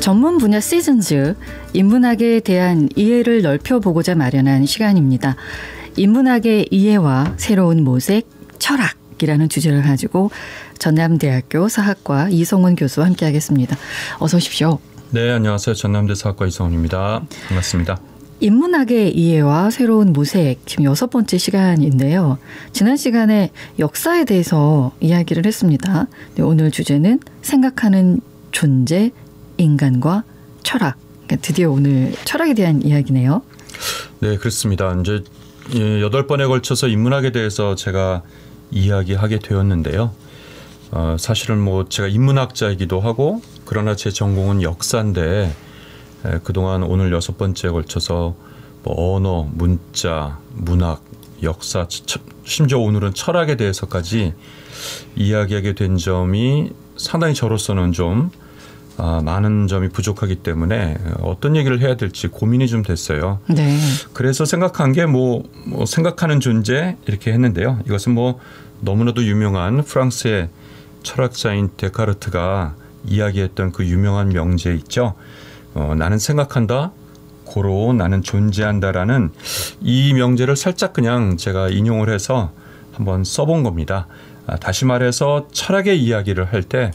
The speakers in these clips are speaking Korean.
전문 분야 시즌즈, 인문학에 대한 이해를 넓혀보고자 마련한 시간입니다. 인문학의 이해와 새로운 모색, 철학이라는 주제를 가지고 전남대학교 사학과 이성훈 교수와 함께하겠습니다. 어서 오십시오. 네, 안녕하세요. 전남대 사학과 이성훈입니다. 반갑습니다. 인문학의 이해와 새로운 모색, 지금 6번째 시간인데요. 지난 시간에 역사에 대해서 이야기를 했습니다. 네, 오늘 주제는 생각하는 존재, 인간과 철학. 그러니까 드디어 오늘 철학에 대한 이야기네요. 네, 그렇습니다. 이제 8번에 걸쳐서 인문학에 대해서 제가 이야기하게 되었는데요. 사실은 뭐 제가 인문학자이기도 하고 그러나 제 전공은 역사인데 그동안 오늘 6번째에 걸쳐서 뭐 언어, 문자, 문학, 역사, 심지어 오늘은 철학에 대해서까지 이야기하게 된 점이 상당히 저로서는 좀 많은 점이 부족하기 때문에 어떤 얘기를 해야 될지 고민이 좀 됐어요. 네. 그래서 생각한 게 뭐 생각하는 존재 이렇게 했는데요. 이것은 뭐 너무나도 유명한 프랑스의 철학자인 데카르트가 이야기했던 그 유명한 명제 있죠. 나는 생각한다, 고로 나는 존재한다라는 이 명제를 살짝 그냥 제가 인용을 해서 한번 써본 겁니다. 다시 말해서 철학의 이야기를 할 때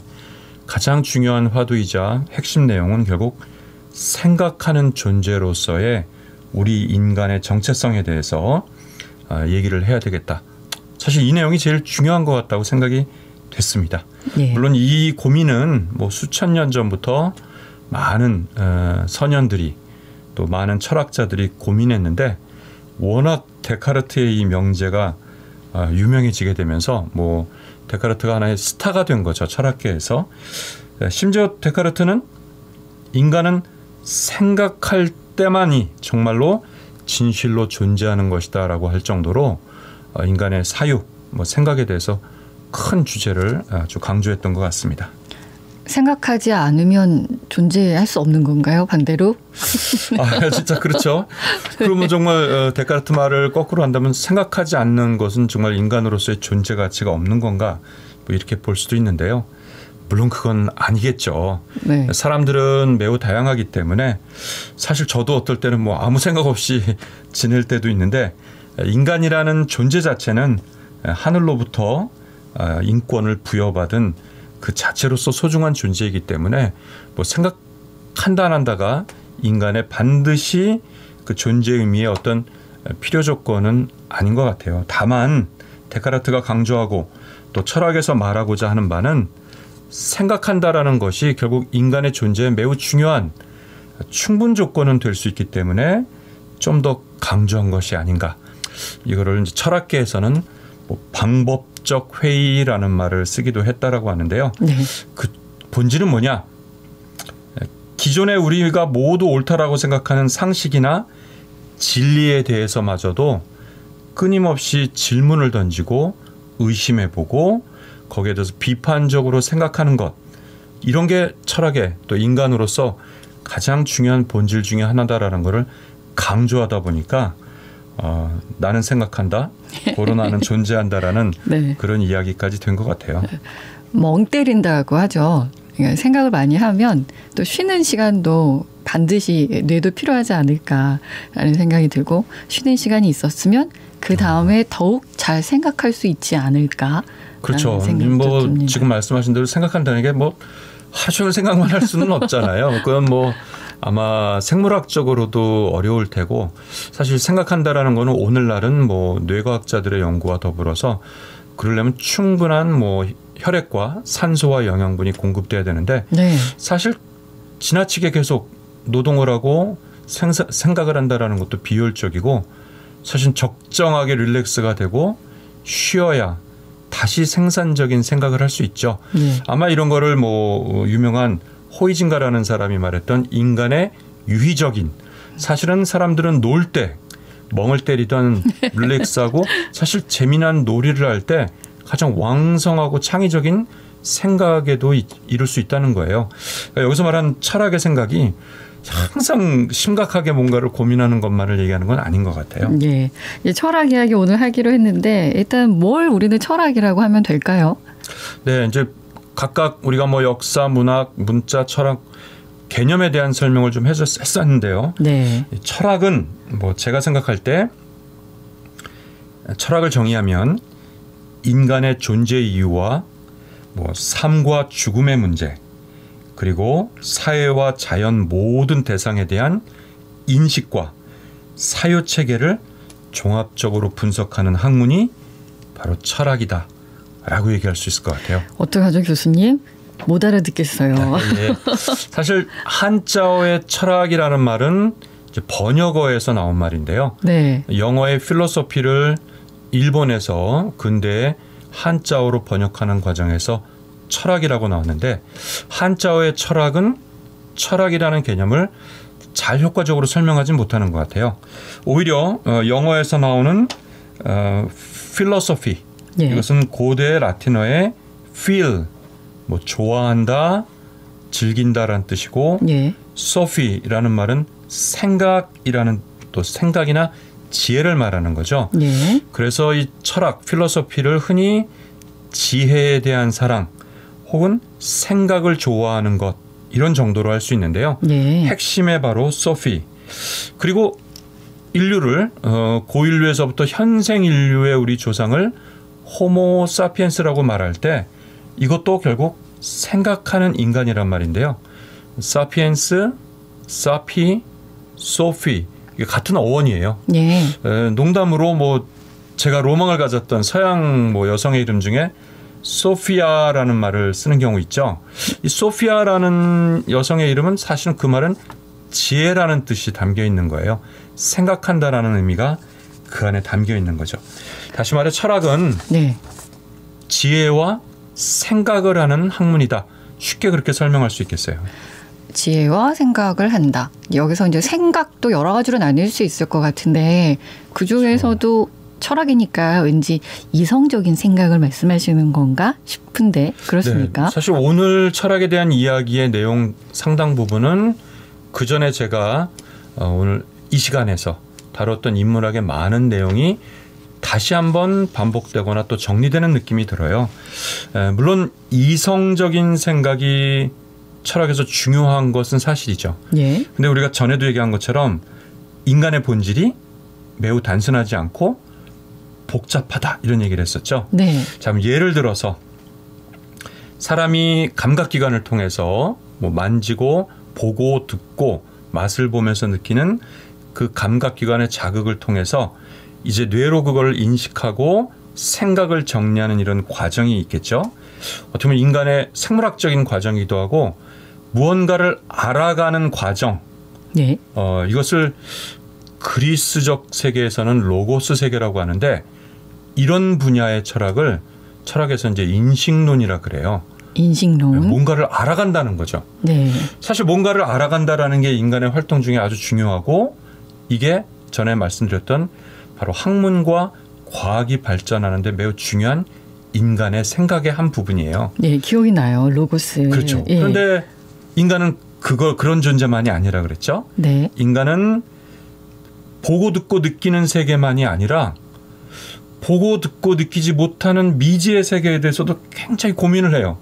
가장 중요한 화두이자 핵심 내용은 결국 생각하는 존재로서의 우리 인간의 정체성에 대해서 얘기를 해야 되겠다. 사실 이 내용이 제일 중요한 것 같다고 생각이 됐습니다. 예. 물론 이 고민은 뭐 수천 년 전부터 많은 선현들이 또 많은 철학자들이 고민했는데 워낙 데카르트의 이 명제가 유명해지게 되면서 뭐 데카르트가 하나의 스타가 된 거죠. 철학계에서. 심지어 데카르트는 인간은 생각할 때만이 정말로 진실로 존재하는 것이다 라고 할 정도로 인간의 사유, 뭐 생각에 대해서 큰 주제를 아주 강조했던 것 같습니다. 생각하지 않으면 존재할 수 없는 건가요? 반대로? 진짜 그렇죠. 그러면 정말 데카르트 말을 거꾸로 한다면 생각하지 않는 것은 정말 인간으로서의 존재 가치가 없는 건가? 뭐 이렇게 볼 수도 있는데요. 물론 그건 아니겠죠. 네. 사람들은 매우 다양하기 때문에 사실 저도 어떨 때는 뭐 아무 생각 없이 지낼 때도 있는데 인간이라는 존재 자체는 하늘로부터 인권을 부여받은 그 자체로서 소중한 존재이기 때문에 뭐 생각한다 안 한다가 인간의 반드시 그 존재 의미의 어떤 필요 조건은 아닌 것 같아요. 다만 데카르트가 강조하고 또 철학에서 말하고자 하는 바는 생각한다라는 것이 결국 인간의 존재에 매우 중요한 충분 조건은 될 수 있기 때문에 좀 더 강조한 것이 아닌가. 이거를 이제 철학계에서는 뭐 방법적 회의라는 말을 쓰기도 했다라고 하는데요. 네. 그 본질은 뭐냐? 기존에 우리가 모두 옳다라고 생각하는 상식이나 진리에 대해서마저도 끊임없이 질문을 던지고 의심해보고 거기에 대해서 비판적으로 생각하는 것, 이런 게 철학의 또 인간으로서 가장 중요한 본질 중에 하나다라는 것을 강조하다 보니까 나는 생각한다, 고로 나는 존재한다라는 네. 그런 이야기까지 된 것 같아요. 멍 때린다고 하죠. 그러니까 생각을 많이 하면 또 쉬는 시간도 반드시 뇌도 필요하지 않을까라는 생각이 들고 쉬는 시간이 있었으면 그 다음에 더욱 잘 생각할 수 있지 않을까. 그렇죠. 뭐 듭니다. 지금 말씀하신 대로 생각한다는 게 뭐 하루 종일 생각만 할 수는 없잖아요. 그건 뭐 아마 생물학적으로도 어려울 테고 사실 생각한다라는 거는 오늘날은 뭐 뇌과학자들의 연구와 더불어서 그러려면 충분한 뭐 혈액과 산소와 영양분이 공급돼야 되는데 네. 사실 지나치게 계속 노동을 하고 생각을 한다라는 것도 비효율적이고 사실 적정하게 릴렉스가 되고 쉬어야 다시 생산적인 생각을 할 수 있죠. 아마 이런 거를 뭐 유명한 호이징가라는 사람이 말했던 인간의 유희적인, 사실은 사람들은 놀 때 멍을 때리던 릴렉스하고 사실 재미난 놀이를 할 때 가장 왕성하고 창의적인 생각에도 이룰 수 있다는 거예요. 그러니까 여기서 말한 철학의 생각이 항상 심각하게 뭔가를 고민하는 것만을 얘기하는 건 아닌 것 같아요. 예, 철학 이야기 오늘 하기로 했는데 일단 뭘 우리는 철학이라고 하면 될까요? 네, 이제 각각 우리가 뭐 역사, 문학, 문자, 철학 개념에 대한 설명을 좀 했었는데요. 네. 철학은 뭐 제가 생각할 때 철학을 정의하면 인간의 존재 이유와 뭐 삶과 죽음의 문제, 그리고 사회와 자연 모든 대상에 대한 인식과 사유 체계를 종합적으로 분석하는 학문이 바로 철학이다라고 얘기할 수 있을 것 같아요. 어떡하죠, 교수님? 못 알아듣겠어요. 예. 사실 한자어의 철학이라는 말은 이제 번역어에서 나온 말인데요. 네. 영어의 필로소피를 일본에서 근대에 한자어로 번역하는 과정에서 철학이라고 나왔는데, 한자어의 철학은 철학이라는 개념을 잘 효과적으로 설명하지 못하는 것 같아요. 오히려 영어에서 나오는 philosophy, 예. 이것은 고대 라틴어의 feel, 뭐 좋아한다, 즐긴다라는 뜻이고, 예. sophie라는 말은 생각이라는, 또 생각이나 지혜를 말하는 거죠. 예. 그래서 이 철학, 필로소피를 흔히 지혜에 대한 사랑 혹은 생각을 좋아하는 것, 이런 정도로 할 수 있는데요. 예. 핵심에 바로 소피. 그리고 인류를 고인류에서부터 현생 인류의 우리 조상을 호모 사피엔스라고 말할 때 이것도 결국 생각하는 인간이란 말인데요. 사피엔스, 사피, 소피, 이게 같은 어원이에요. 예. 농담으로 뭐 제가 로망을 가졌던 서양 뭐 여성의 이름 중에 소피아라는 말을 쓰는 경우 있죠. 이 소피아라는 여성의 이름은 사실은 그 말은 지혜라는 뜻이 담겨 있는 거예요. 생각한다라는 의미가 그 안에 담겨 있는 거죠. 다시 말해 철학은 네. 지혜와 생각을 하는 학문이다. 쉽게 그렇게 설명할 수 있겠어요. 지혜와 생각을 한다. 여기서 이제 생각도 여러 가지로 나뉠 수 있을 것 같은데 그 중에서도 철학이니까 왠지 이성적인 생각을 말씀하시는 건가 싶은데 그렇습니까? 네, 사실 오늘 철학에 대한 이야기의 내용 상당 부분은 그 전에 제가 오늘 이 시간에서 다뤘던 인문학의 많은 내용이 다시 한번 반복되거나 또 정리되는 느낌이 들어요. 물론 이성적인 생각이 철학에서 중요한 것은 사실이죠. 예. 근데 우리가 전에도 얘기한 것처럼 인간의 본질이 매우 단순하지 않고 복잡하다, 이런 얘기를 했었죠. 네. 자, 예를 들어서 사람이 감각기관을 통해서 뭐 만지고 보고 듣고 맛을 보면서 느끼는 그 감각기관의 자극을 통해서 이제 뇌로 그걸 인식하고 생각을 정리하는 이런 과정이 있겠죠. 어떻게 보면 인간의 생물학적인 과정이기도 하고 무언가를 알아가는 과정. 네. 이것을 그리스적 세계에서는 로고스 세계라고 하는데, 이런 분야의 철학에서 이제 인식론이라 그래요. 인식론. 뭔가를 알아간다는 거죠. 네. 사실 뭔가를 알아간다라는 게 인간의 활동 중에 아주 중요하고, 이게 전에 말씀드렸던 바로 학문과 과학이 발전하는데 매우 중요한 인간의 생각의 한 부분이에요. 네, 기억이 나요. 로고스. 그렇죠. 예. 그런데 인간은 그런 존재만이 아니라 그랬죠. 네. 인간은 보고 듣고 느끼는 세계만이 아니라 보고 듣고 느끼지 못하는 미지의 세계에 대해서도 굉장히 고민을 해요.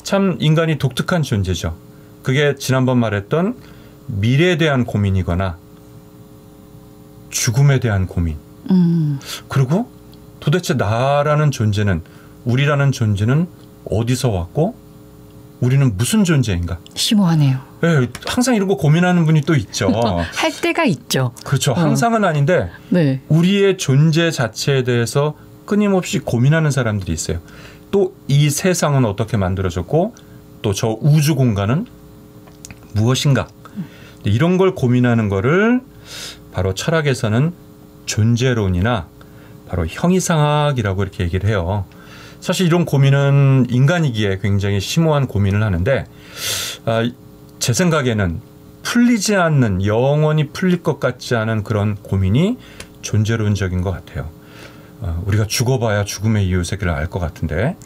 참 인간이 독특한 존재죠. 그게 지난번 말했던 미래에 대한 고민이거나 죽음에 대한 고민. 그리고 도대체 나라는 존재는, 우리라는 존재는 어디서 왔고 우리는 무슨 존재인가? 심오하네요. 네, 항상 이런 거 고민하는 분이 또 있죠. 할 때가 있죠. 그렇죠. 항상은 아닌데 네. 우리의 존재 자체에 대해서 끊임없이 고민하는 사람들이 있어요. 또 이 세상은 어떻게 만들어졌고 또 저 우주 공간은 무엇인가? 이런 걸 고민하는 거를 바로 철학에서는 존재론이나 바로 형이상학이라고 이렇게 얘기를 해요. 사실 이런 고민은 인간이기에 굉장히 심오한 고민을 하는데, 제 생각에는 풀리지 않는, 영원히 풀릴 것 같지 않은 그런 고민이 존재론적인 것 같아요. 우리가 죽어봐야 죽음의 이유 세계를 알 것 같은데,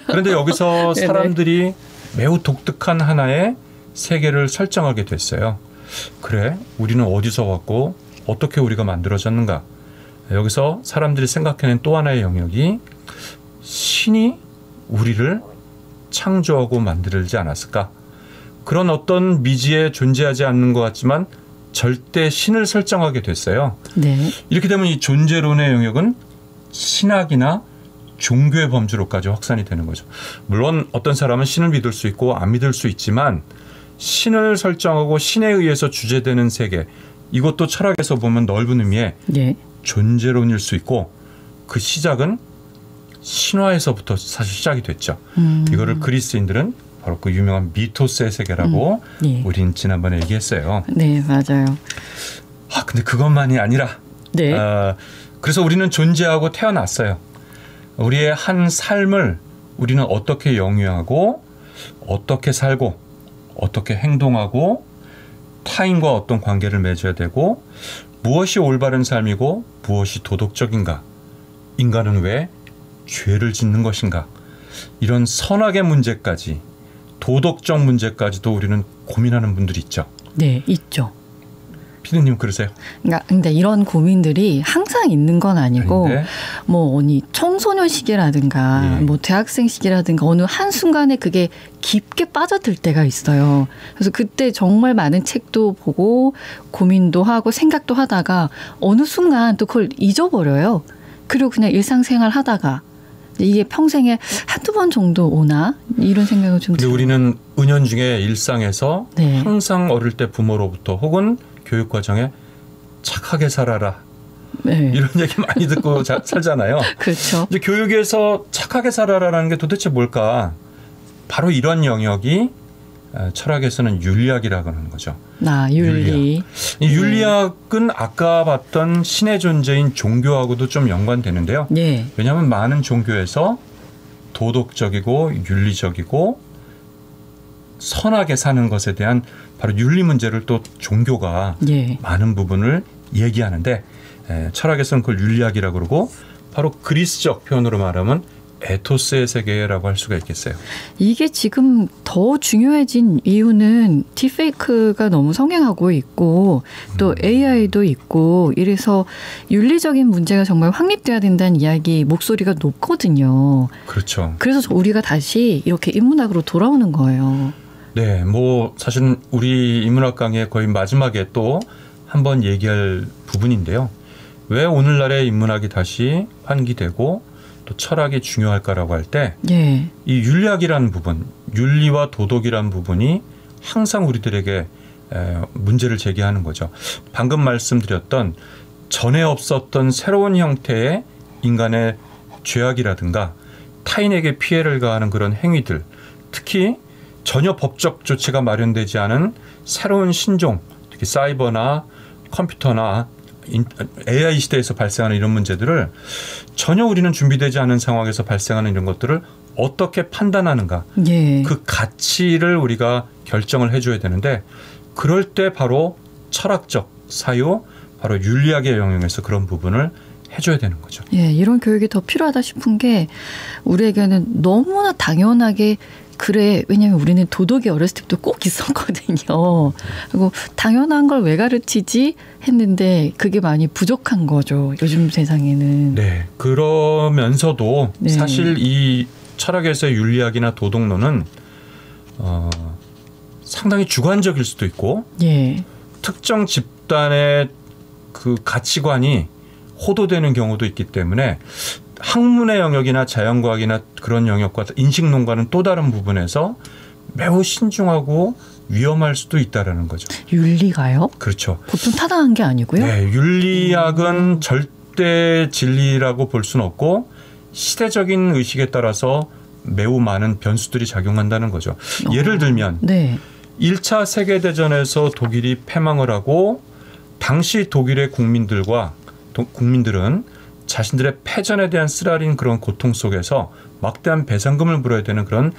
그런데 여기서 사람들이 매우 독특한 하나의 세계를 설정하게 됐어요. 그래, 우리는 어디서 왔고 어떻게 우리가 만들어졌는가? 여기서 사람들이 생각해낸 또 하나의 영역이 신이 우리를 창조하고 만들지 않았을까? 그런 어떤 미지에 존재하지 않는 것 같지만 절대 신을 설정하게 됐어요. 네. 이렇게 되면 이 존재론의 영역은 신학이나 종교의 범주로까지 확산이 되는 거죠. 물론 어떤 사람은 신을 믿을 수 있고 안 믿을 수 있지만 신을 설정하고 신에 의해서 주재되는 세계, 이것도 철학에서 보면 넓은 의미의 네. 존재론일 수 있고 그 시작은 신화에서부터 사실 시작이 됐죠. 이거를 그리스인들은 바로 그 유명한 미토스의 세계라고 네. 우린 지난번에 얘기했어요. 네, 맞아요. 근데 그것만이 아니라 네. 그래서 우리는 존재하고 태어났어요. 우리의 한 삶을 우리는 어떻게 영위하고 어떻게 살고 어떻게 행동하고 타인과 어떤 관계를 맺어야 되고 무엇이 올바른 삶이고 무엇이 도덕적인가, 인간은 왜 죄를 짓는 것인가, 이런 선악의 문제까지 도덕적 문제까지도 우리는 고민하는 분들이 있죠. 네, 있죠. 피디님 그러세요? 그러니까 근데 이런 고민들이 항상 있는 건 아니고 아닌데? 뭐 어느 청소년 시기라든가 예. 뭐 대학생 시기라든가 어느 한 순간에 그게 깊게 빠져들 때가 있어요. 그래서 그때 정말 많은 책도 보고 고민도 하고 생각도 하다가 어느 순간 또 그걸 잊어버려요. 그리고 그냥 일상생활 하다가 이게 평생에 한두 번 정도 오나 이런 생각을 좀 근데 들어요. 우리는 은연중에 일상에서 네. 항상 어릴 때 부모로부터 혹은 교육 과정에 착하게 살아라, 네. 이런 얘기 많이 듣고 살잖아요. 그렇죠. 이제 교육에서 착하게 살아라라는 게 도대체 뭘까? 바로 이런 영역이 철학에서는 윤리학이라고 하는 거죠. 윤리. 이 윤리학은 아까 봤던 신의 존재인 종교하고도 좀 연관되는데요. 네. 왜냐하면 많은 종교에서 도덕적이고 윤리적이고 선하게 사는 것에 대한 바로 윤리 문제를 또 종교가 네. 많은 부분을 얘기하는데 철학에서는 그걸 윤리학이라고 그러고 바로 그리스적 표현으로 말하면 에토스의 세계라고 할 수가 있겠어요. 이게 지금 더 중요해진 이유는 딥페이크가 너무 성행하고 있고 또 AI도 있고 이래서 윤리적인 문제가 정말 확립돼야 된다는 이야기 목소리가 높거든요. 그렇죠. 그래서 우리가 다시 이렇게 인문학으로 돌아오는 거예요. 네, 뭐 사실은 우리 인문학 강의 거의 마지막에 또 한번 얘기할 부분인데요. 왜 오늘날의 인문학이 다시 환기되고 또 철학이 중요할까라고 할 때 예. 이 윤리학이라는 부분, 윤리와 도덕이라는 부분이 항상 우리들에게 문제를 제기하는 거죠. 방금 말씀드렸던 전에 없었던 새로운 형태의 인간의 죄악이라든가 타인에게 피해를 가하는 그런 행위들, 특히 전혀 법적 조치가 마련되지 않은 새로운 신종, 특히 사이버나 컴퓨터나 AI 시대에서 발생하는 이런 문제들을 전혀 우리는 준비되지 않은 상황에서 발생하는 이런 것들을 어떻게 판단하는가, 예. 그 가치를 우리가 결정을 해줘야 되는데 그럴 때 바로 철학적 사유, 바로 윤리학의 영역에서 그런 부분을 해줘야 되는 거죠. 예, 이런 교육이 더 필요하다 싶은 게 우리에게는 너무나 당연하게 그래. 왜냐하면 우리는 도덕이 어렸을 때부터 꼭 있었거든요. 그리고 당연한 걸 왜 가르치지 했는데 그게 많이 부족한 거죠. 요즘 세상에는. 네. 그러면서도 네. 사실 이 철학에서의 윤리학이나 도덕론은 상당히 주관적일 수도 있고 예. 특정 집단의 그 가치관이 호도되는 경우도 있기 때문에 학문의 영역이나 자연과학이나 그런 영역과 인식론과는 또 다른 부분에서 매우 신중하고 위험할 수도 있다라는 거죠. 윤리가요? 그렇죠. 보통 타당한 게 아니고요? 네, 윤리학은 절대 진리라고 볼 수는 없고 시대적인 의식에 따라서 매우 많은 변수들이 작용한다는 거죠. 예를 들면 네. 1차 세계대전에서 독일이 패망을 하고 당시 독일의 국민들은 자신들의 패전에 대한 쓰라린 그런 고통 속에서 막대한 배상금을 물어야 되는 그런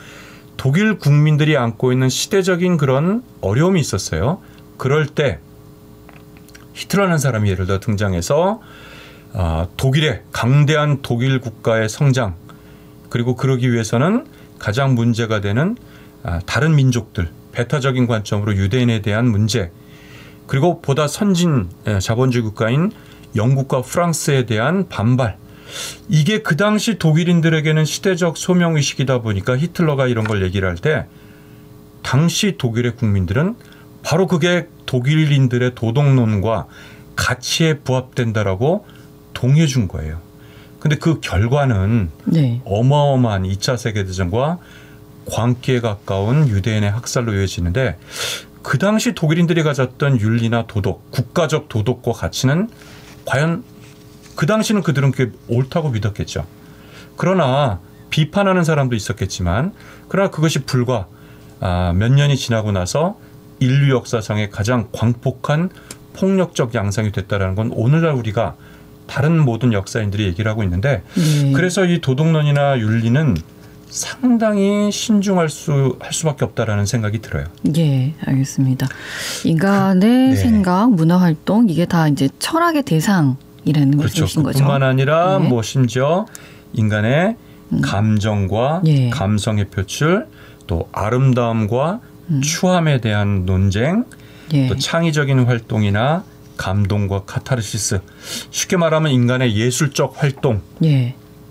독일 국민들이 안고 있는 시대적인 그런 어려움이 있었어요. 그럴 때 히틀러라는 사람이 예를 들어 등장해서 독일의 강대한 독일 국가의 성장, 그리고 그러기 위해서는 가장 문제가 되는 다른 민족들, 배타적인 관점으로 유대인에 대한 문제, 그리고 보다 선진 자본주의 국가인 영국과 프랑스에 대한 반발, 이게 그 당시 독일인들에게는 시대적 소명의식이다 보니까 히틀러가 이런 걸 얘기를 할 때 당시 독일의 국민들은 바로 그게 독일인들의 도덕론과 가치에 부합된다라고 동의해 준 거예요. 근데 그 결과는 네. 어마어마한 2차 세계대전과 광기에 가까운 유대인의 학살로 이어지는데 그 당시 독일인들이 가졌던 윤리나 도덕, 국가적 도덕과 가치는 과연 그 당시는 그들은 그게 옳다고 믿었겠죠. 그러나 비판하는 사람도 있었겠지만 그러나 그것이 불과 몇 년이 지나고 나서 인류 역사상의 가장 광폭한 폭력적 양상이 됐다는 건 오늘날 우리가 다른 모든 역사인들이 얘기를 하고 있는데 그래서 이 도덕론이나 윤리는 상당히 신중할 수밖에 없다라는 생각이 들어요. 예, 알겠습니다. 인간의 생각, 문화활동 이게 다 이제 철학의 대상이라는 말씀이신 거죠. 뿐만 아니라 뭐 심지어 인간의 감정과 감성의 표출, 또 아름다움과 추함에 대한 논쟁, 또 창의적인 활동이나 감동과 카타르시스, 쉽게 말하면 인간의 예술적 활동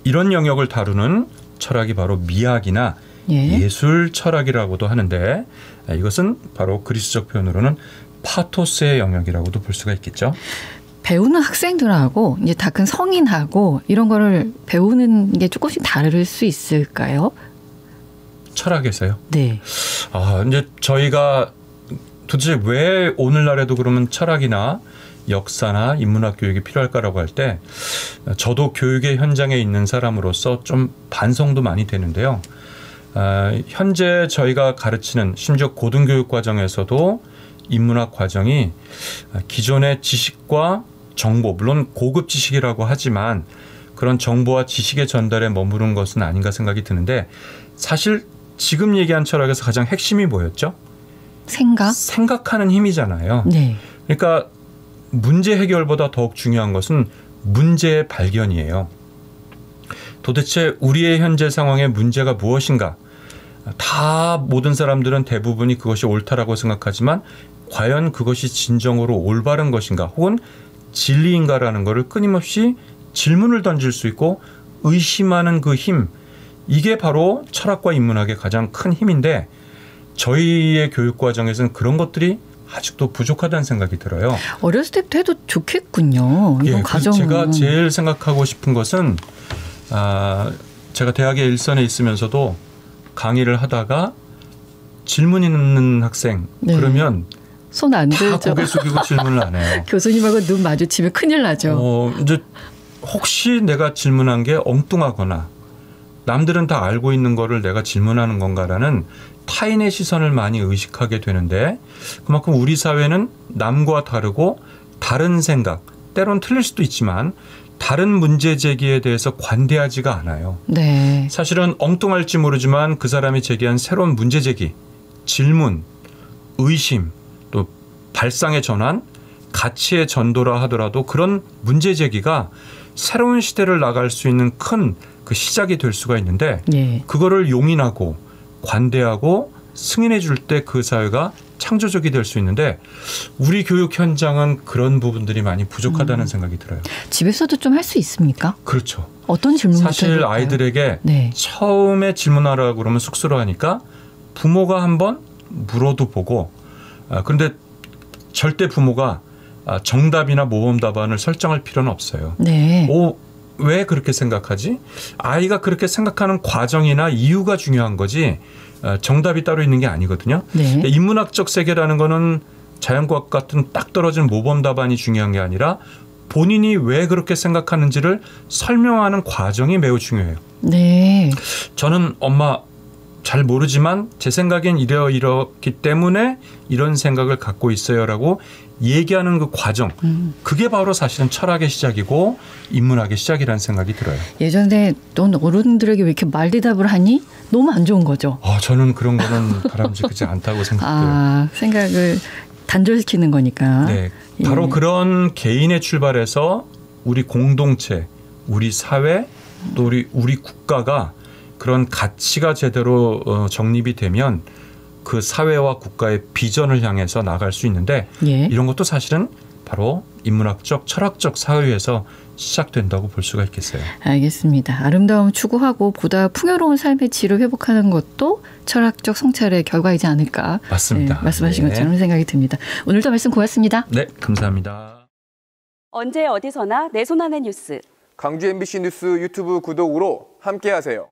이런 영역을 다루는 철학이 바로 미학이나 예술 철학이라고도 하는데 이것은 바로 그리스적 표현으로는 파토스의 영역이라고도 볼 수가 있겠죠. 배우는 학생들하고 이제 다 큰 성인하고 이런 거를 배우는 게 조금씩 다를 수 있을까요? 철학에서요? 네. 이제 저희가 도대체 왜 오늘날에도 그러면 철학이나 역사나 인문학 교육이 필요할까라고 할 때 저도 교육의 현장에 있는 사람으로서 좀 반성도 많이 되는데요. 현재 저희가 가르치는 심지어 고등교육 과정에서도 인문학 과정이 기존의 지식과 정보, 물론 고급 지식이라고 하지만 그런 정보와 지식의 전달에 머무른 것은 아닌가 생각이 드는데 사실 지금 얘기한 철학에서 가장 핵심이 뭐였죠? 생각하는 힘이잖아요. 네. 그러니까 문제 해결보다 더욱 중요한 것은 문제의 발견이에요. 도대체 우리의 현재 상황의 문제가 무엇인가? 다 모든 사람들은 대부분이 그것이 옳다라고 생각하지만 과연 그것이 진정으로 올바른 것인가 혹은 진리인가라는 것을 끊임없이 질문을 던질 수 있고 의심하는 그 힘, 이게 바로 철학과 인문학의 가장 큰 힘인데 저희의 교육 과정에서는 그런 것들이 아직도 부족하다는 생각이 들어요. 어렸을 때부터 해도 좋겠군요. 이런 과정은. 제가 제일 생각하고 싶은 것은 제가 대학의 일선에 있으면서도 강의를 하다가 질문 있는 학생 그러면 손 안 들죠. 다 고개 숙이고 질문을 안 해요. 교수님하고 눈 마주치면 큰일 나죠. 이제 혹시 내가 질문한 게 엉뚱하거나 남들은 다 알고 있는 거를 내가 질문하는 건가라는 타인의 시선을 많이 의식하게 되는데 그만큼 우리 사회는 남과 다르고 다른 생각, 때론 틀릴 수도 있지만 다른 문제 제기에 대해서 관대하지가 않아요. 네. 사실은 엉뚱할지 모르지만 그 사람이 제기한 새로운 문제 제기, 질문, 의심, 또 발상의 전환, 가치의 전도라 하더라도 그런 문제 제기가 새로운 시대를 나갈 수 있는 큰 그 시작이 될 수가 있는데 그거를 용인하고 관대하고 승인해 줄 때 그 사회가 창조적이 될 수 있는데 우리 교육 현장은 그런 부분들이 많이 부족하다는 생각이 들어요. 집에서도 좀 할 수 있습니까? 그렇죠. 어떤 질문부터 사실 해볼까요? 아이들에게 처음에 질문하라고 그러면 쑥스러워하니까 부모가 한번 물어도 보고 그런데 절대 부모가 정답이나 모범 답안을 설정할 필요는 없어요. 네. 왜 그렇게 생각하지? 아이가 그렇게 생각하는 과정이나 이유가 중요한 거지 정답이 따로 있는 게 아니거든요. 네. 인문학적 세계라는 거는 자연과학 같은 딱 떨어진 모범 답안이 중요한 게 아니라 본인이 왜 그렇게 생각하는지를 설명하는 과정이 매우 중요해요. 네. 저는 엄마 잘 모르지만 제 생각엔 이렇기 때문에 이런 생각을 갖고 있어요라고 얘기하는 그 과정, 그게 바로 사실은 철학의 시작이고 인문학의 시작이라는 생각이 들어요. 예전에 넌 어른들에게 왜 이렇게 말대답을 하니? 너무 안 좋은 거죠. 저는 그런 거는 바람직하지 않다고 생각해요. 생각을 단절시키는 거니까. 네, 바로 그런 개인의 출발에서 우리 공동체, 우리 사회, 또 우리 국가가 그런 가치가 제대로 정립이 되면 그 사회와 국가의 비전을 향해서 나갈 수 있는데 이런 것도 사실은 바로 인문학적, 철학적 사유에서 시작된다고 볼 수가 있겠어요. 알겠습니다. 아름다움 추구하고 보다 풍요로운 삶의 질을 회복하는 것도 철학적 성찰의 결과이지 않을까. 맞습니다. 네, 말씀하신 네. 것처럼 생각이 듭니다. 오늘도 말씀 고맙습니다. 네, 감사합니다. 언제 어디서나 내 손 안의 뉴스. 광주 MBC 뉴스 유튜브 구독으로 함께하세요.